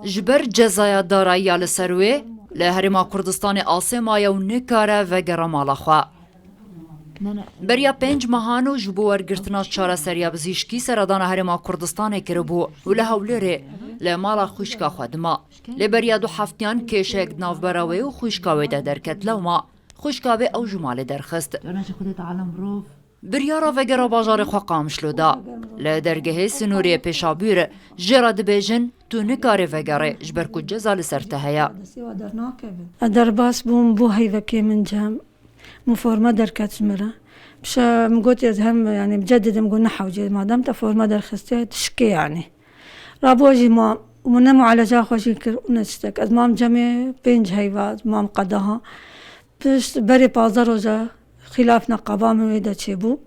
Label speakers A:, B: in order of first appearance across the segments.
A: جبر جزایا دارایی لسروی لهرما کردستان آسمایا و نکاره و گرامالا خوا. بریا 5 ماهانو جبو ورگرتنا چاره سریا بزیشکی سردان هرما کردستان کربو و لحولره لمالا خوشکا خودما لبریا 2 هفتیان کشک نافبراوی و خوشکاوی ده درکت لوما خوشکاوی او جمال درخست بریارا وگرا بازار خوا قامشلو دا لدرگه سنوری پیشابیر جراد بیجن تو نکاره وگره جبر کو جزال سرته هیا
B: در باس بوم بو هیوکی من جام مفورمه درکت مرا بش مقولت هم يعني مجدد مقول نحوجي ما دام تفورمه درخستي تشكي يعني رابوجي ما ومن معالجة خوشي كر ونشتك از مام جمع 5 هيوات مام قدها بس بري بازار وجا خلافنا قوام ويدا تشيبو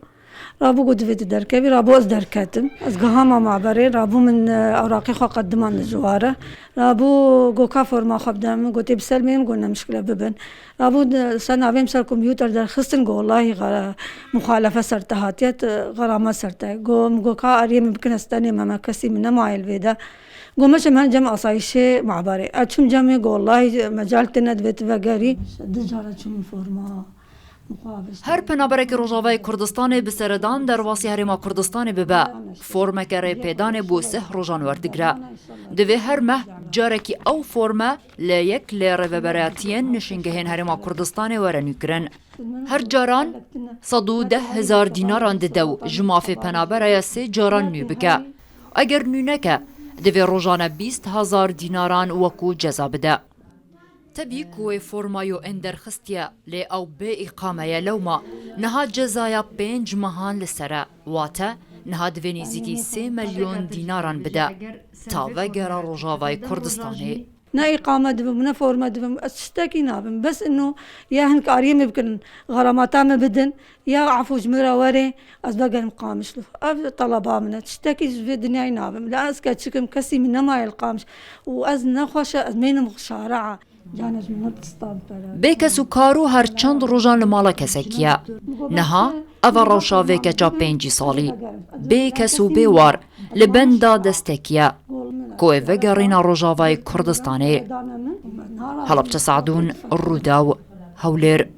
B: رابو قد فيد دركبي رابو از دركتم از قهاما معبري رابو من اوراقي خو قدمان الجواره رابو قو كافور ما خبدم قلت بسلمي قلنا مشكله ببن رابو سنه فيم سر كمبيوتر در خستن قو والله مخالفه سرتهاتيت غرامه سرته قو كا اريم يمكن استني ما كسي من مايل فيدا قو مش من جمع اصايشه معبري اتشم جمع قو والله مجال تند بيت وغري دجاره شم فورما
A: هر پنابرک روجاوی کردستان بسردان در واسی هرما کردستان ببا فرمکره پیدان بو 3 روزان وردگره دوی هر مه جارکی او فرمه لیک لیر و براتین نشنگهین هرما کردستان ورنیکرن هر جاران 110,000 دیناران ددو جمافی پنابره 3 جاران نو بکه اگر نو نکه دوی روزانه 20,000 دیناران وکو جزا بده تبي كوي فورمايو اندر خستيا لي او بي اقامه لوما نها جزايا 5 مهان لسرا واتا نها دفينيزيكي 3 مليون ديناران بدا تا وگرا روجاوي كردستاني
B: نا إقامة دبم نا فورمة دبم أشتكي نابم بس إنه يا هنك عريم يمكن غراماتها ما بدن يا عفو جمرة وري أز بقى مقامش له أب طلبها منها تشتكي في الدنيا نابم لا أز كاتشكم كسي من ما يلقامش وأز نخوشة أز مين مخشارعة
A: بیکسو کارو هر چند روزان لمالا کسکیه نها اول روشا ویکچا 5 سالی بیکسو بیوار لبندا دستکیه کوی وگرینا روژاوی کردستانه حلب تساعدون الروداو هولير